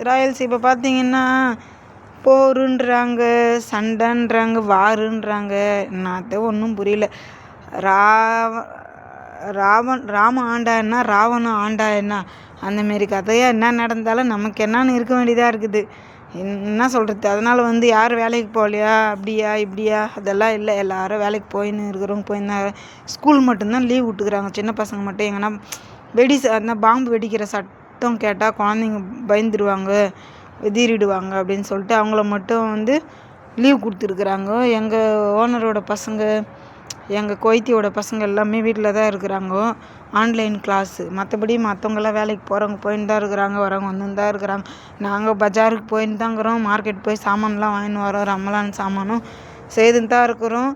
Royals இப்போ பார்த்தீங்கன்னா போருன்றாங்க, சண்டைன்றாங்க, வாருன்றாங்க. என்னத்த ஒன்றும் புரியல. ராவ ராம ஆண்டா என்ன, ராவணன் ஆண்டா என்ன, அந்தமாரி கதையாக என்ன நடந்தாலும் நமக்கு என்னான்னு இருக்க வேண்டியதாக இருக்குது. என்ன சொல்கிறது. அதனால் யார் வேலைக்கு போகலையா, அப்படியா இப்படியா அதெல்லாம் இல்லை. எல்லோரும் வேலைக்கு போயின்னு இருக்கிறவங்க போயிருந்தாங்க. ஸ்கூல் மட்டும்தான் லீவ் விட்டுக்கிறாங்க. சின்ன பசங்க மட்டும் எங்கன்னா அந்த பாம்பு வெடிக்கிற சத்தம் கேட்டால் குழந்தைங்க பயந்துருவாங்க, எதிரிடுவாங்க அப்படின்னு சொல்லிட்டு அவங்கள மட்டும் லீவ் கொடுத்துருக்குறாங்க. எங்கள் ஓனரோட பசங்க, எங்கள் கொய்த்தியோட பசங்க எல்லாமே வீட்டில் தான் இருக்கிறாங்க, ஆன்லைன் கிளாஸு. மற்றபடி மற்றவங்களாம் வேலைக்கு போகிறவங்க போயின்னு தான் இருக்கிறாங்க, வரவங்க வந்துன்னு தான் இருக்கிறாங்க. நாங்கள் பஜாருக்கு போயின்னு தான் இருக்கிறோம், மார்க்கெட் போய் சாமான்லாம் வாங்கின்னு வரோம், ரம்மலான் சாமானும் செய்துன்னு தான் இருக்கிறோம்.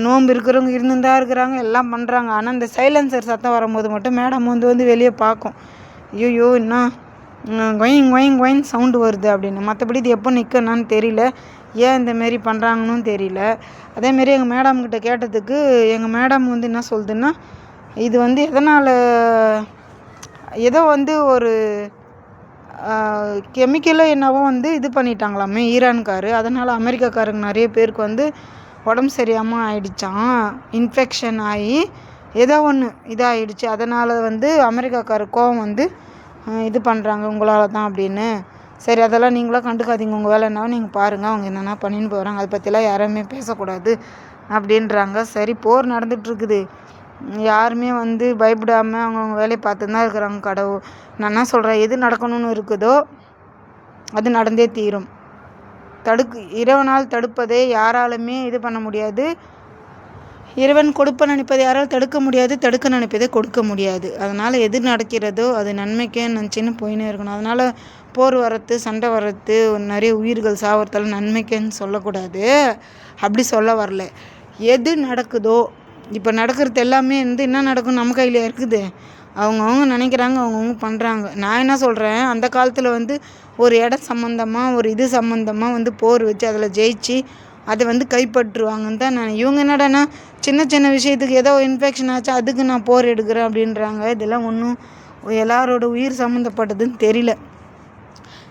நோன்பு இருக்கிறவங்க இருந்துன்னு தான் இருக்கிறாங்க, எல்லாம் பண்ணுறாங்க. ஆனால் இந்த சைலன்சர் சத்தம் வரும்போது மட்டும் மேடம் வெளியே பார்க்கும், ஐயோ இன்னும் கொயிங் கொயிங் கொயின்னு சவுண்டு வருது அப்படின்னு. மற்றபடி இது எப்போ நிற்கணும்னு தெரியல, ஏன் இந்தமாரி பண்ணுறாங்கன்னு தெரியல. அதேமாரி எங்கள் மேடம்கிட்ட கேட்டதுக்கு எங்கள் மேடம் என்ன சொல்லுதுன்னா, இது எதனால் ஏதோ ஒரு கெமிக்கலோ என்னவோ இது பண்ணிட்டாங்களாமே ஈரான்காரு. அதனால் அமெரிக்காக்காரங்க நிறைய பேருக்கு உடம்பு சரியாமல் ஆயிடுச்சான், இன்ஃபெக்ஷன் ஆகி ஏதோ ஒன்று இதாகிடுச்சு. அதனால் அமெரிக்காக்கார கோவம் இது பண்ணுறாங்க உங்களால் தான் அப்படின்னு. சரி அதெல்லாம் நீங்களாம் கண்டுக்காதீங்க, உங்கள் வேலை என்னவோ நீங்கள் பாருங்கள், அவங்க என்னென்ன பண்ணின்னு போகிறாங்க, அதை பற்றிலாம் யாருமே பேசக்கூடாது அப்படின்றாங்க. சரி போர் நடந்துகிட்ருக்குது, யாருமே பயப்படாமல் அவங்கவுங்க வேலையை பார்த்துன்னு தான் இருக்கிறாங்க. கடவுள் நான் என்ன சொல்கிறேன், எது நடக்கணும்னு இருக்குதோ அது நடந்தே தீரும். இறைவனால் தடுப்பதை யாராலுமே இது பண்ண முடியாது. இறைவன் கொடுப்ப நினைப்பதை யாராலும் தடுக்க முடியாது, தடுக்க நினைப்பதை கொடுக்க முடியாது. அதனால் எது நடக்கிறதோ அது நன்மைக்கே நினச்சின்னு போயின்னே இருக்கணும். அதனால் போர் வரத்து, சண்டை வரத்து, நிறைய உயிர்கள் சாவறதால நன்மைக்கேன்னு சொல்லக்கூடாது, அப்படி சொல்ல வரல. எது நடக்குதோ, இப்போ நடக்கிறது எல்லாமே என்ன நடக்கும் நம்ம கையில் இருக்குது. அவங்கவுங்க நினைக்கிறாங்க, அவங்கவுங்க பண்ணுறாங்க. நான் என்ன சொல்கிறேன், அந்த காலத்தில் ஒரு இடம் சம்மந்தமாக, ஒரு இது சம்மந்தமாக போர் வச்சு அதில் ஜெயிச்சு அதை கைப்பற்றுவாங்கன்னு தான் நான். இவங்க என்னடானா சின்ன சின்ன விஷயத்துக்கு ஏதோ இன்ஃபெக்ஷன் ஆச்சு அதுக்கு நான் போர் எடுக்கிறேன் அப்படின்றாங்க. இதெல்லாம் ஒன்றும் எல்லாரோட உயிர் சம்மந்தப்பட்டதுன்னு தெரியல.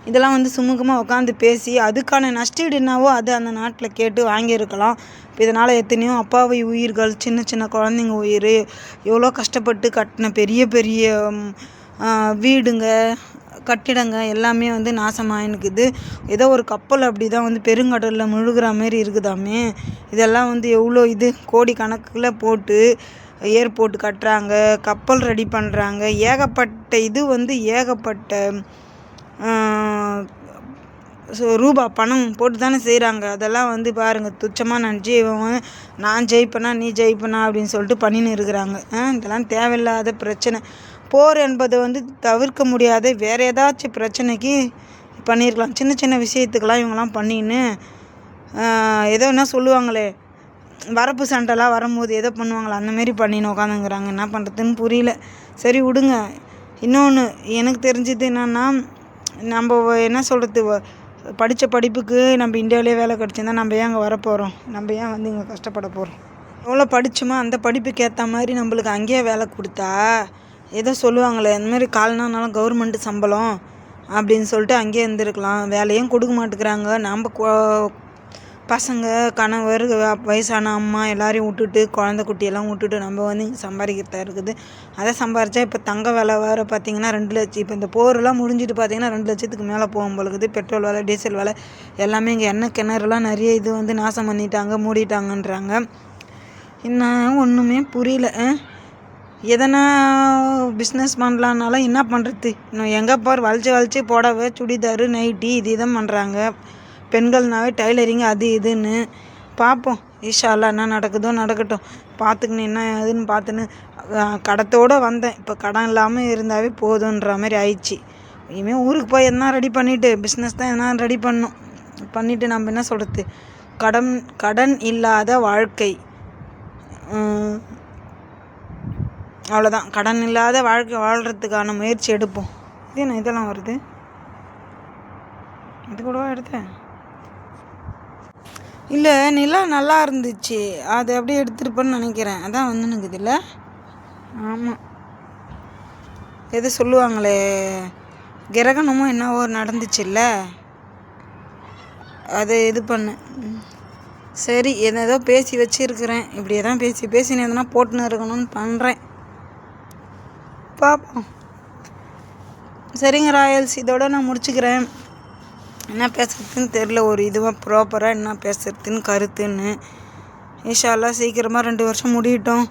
இதெல்லாம் சுமூகமாக உட்காந்து பேசி அதுக்கான நஷ்டீடு என்னவோ அது அந்த நாட்டில் கேட்டு வாங்கியிருக்கலாம். இப்போ இதனால் எத்தனையோ அப்பாவி உயிர்கள், சின்ன சின்ன குழந்தைங்க உயிர், எவ்வளோ கஷ்டப்பட்டு கட்டின பெரிய பெரிய வீடுங்க, கட்டிடங்க எல்லாமே நாசமாகினுக்குது. ஏதோ ஒரு கப்பல் அப்படி தான் பெருங்கடலில் முழுகிற மாரி இருக்குதாமே. இதெல்லாம் எவ்வளோ கோடி கணக்கில் போட்டு ஏர்போர்ட் கட்டுறாங்க, கப்பல் ரெடி பண்ணுறாங்க, ஏகப்பட்ட ஏகப்பட்ட ரூபா பணம் போட்டு தானே செய்கிறாங்க. அதெல்லாம் பாருங்கள், துச்சமாக நினச்சி நான் ஜெயிப்பேனா நீ ஜெயிப்பேனா அப்படின்னு சொல்லிட்டு பண்ணின்னு இருக்கிறாங்க. இதெல்லாம் தேவையில்லாத பிரச்சனை. போர் என்பது தவிர்க்க முடியாத வேறு ஏதாச்சும் பிரச்சனைக்கு பண்ணியிருக்கலாம். சின்ன சின்ன விஷயத்துக்கெல்லாம் இவங்கெல்லாம் பண்ணின்னு ஏதோ என்ன சொல்லுவாங்களே, வரப்பு சண்டைலாம் வரும்போது ஏதோ பண்ணுவாங்களே அந்தமாரி பண்ணின்னு உட்காந்துங்கிறாங்க. என்ன பண்ணுறதுன்னு புரியல. சரி விடுங்க. இன்னொன்று எனக்கு தெரிஞ்சது என்னென்னா, நம்ம என்ன சொல்கிறது, படித்த படிப்புக்கு நம்ம இந்தியாவிலே வேலை கிடச்சிருந்தா நம்ம ஏன் அங்கே வரப்போகிறோம், நம்ம ஏன் இங்கே கஷ்டப்பட போகிறோம். எவ்வளோ படித்தோமோ அந்த படிப்புக்கு ஏற்ற மாதிரி நம்மளுக்கு அங்கேயே வேலை கொடுத்தா, ஏதோ சொல்லுவாங்களே இந்தமாரி கால்னாலும் கவர்மெண்ட்டு சம்பளம் அப்படின்னு சொல்லிட்டு அங்கேயே இருந்திருக்கலாம். வேலையும் கொடுக்க மாட்டேங்கிறாங்க. நம்ம பசங்க, கணவர், வயசான அம்மா எல்லாரையும் விட்டுட்டு, குழந்தை குட்டியெல்லாம் விட்டுட்டு நம்ம இங்கே சம்பாதிக்கிறதா இருக்குது. அதை சம்பாரித்தா இப்போ தங்க விலை வேறு பார்த்திங்கன்னா 2 லட்சம். இப்போ இந்த போரெல்லாம் முடிஞ்சிட்டு பார்த்திங்கன்னா 2 லட்சத்துக்கு மேலே போகும் பொழுது. பெட்ரோல் விலை, டீசல் விலை எல்லாமே இங்கே எண்ணெய் கிணறுலாம் நிறைய இது நாசம் பண்ணிட்டாங்க, மூடிட்டாங்கன்றாங்க. இன்னும் ஒன்றுமே புரியல. எதனா பிஸ்னஸ் பண்ணலான்னாலும் என்ன பண்ணுறது, இன்னும் எங்கே பார் வளைச்சி புடவை, சுடிதாரு, நைட்டி இது தான் பண்ணுறாங்க. பெண்கள்னாவே டைலரிங் அது இதுன்னு பார்ப்போம். இன்ஷா அல்லாஹ் என்ன நடக்குதோ நடக்கட்டும், பார்த்துக்கின்னு என்ன ஏதுன்னு பார்த்துன்னு கடத்தோடு வந்தேன். இப்போ கடன் இல்லாமல் இருந்தாவே போதுன்ற மாதிரி ஆயிடுச்சு. இனிமேல் ஊருக்கு போய் எதனா ரெடி பண்ணிவிட்டு பிஸ்னஸ் தான் எதனா ரெடி பண்ணிவிட்டு நம்ம என்ன சொல்கிறது, கடன் இல்லாத வாழ்க்கை, அவ்வளோதான். கடன் இல்லாத வாழ்க்கை வாழ்கிறதுக்கான முயற்சி எடுப்போம். இது என்ன இதெல்லாம் வருது, இது கூடவா எடுத்தேன்? இல்லை, நிலா நல்லா இருந்துச்சு, அதை அப்படியே எடுத்துருப்பேன்னு நினைக்கிறேன். அதான் வந்துனுக்குது இல்லை? ஆமாம், எது சொல்லுவாங்களே, கிரகணமோ என்னவோ நடந்துச்சுல்ல, அதை இது பண்ணு. சரி, ஏதோ பேசி வச்சுருக்கிறேன். இப்படியே தான் பேசி எதனா போட்டுன்னு இருக்கணும்னு பண்ணுறேன். பார்ப்போம். சரிங்க ராயல்ஸ், இதோட நான் முடிச்சுக்கிறேன். என்ன பேசுறதுன்னு தெரில, ஒரு இதுவாக ப்ராப்பராக என்ன பேசுறதுன்னு கருத்துன்னு. இன்ஷா அல்லாஹ் சீக்கிரமாக 2 வருஷம் முடியட்டும்.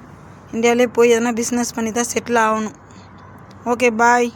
இந்தியாவிலே போய் எதனா பிஸ்னஸ் பண்ணி தான் செட்டில் ஆகணும். ஓகே, பாய்.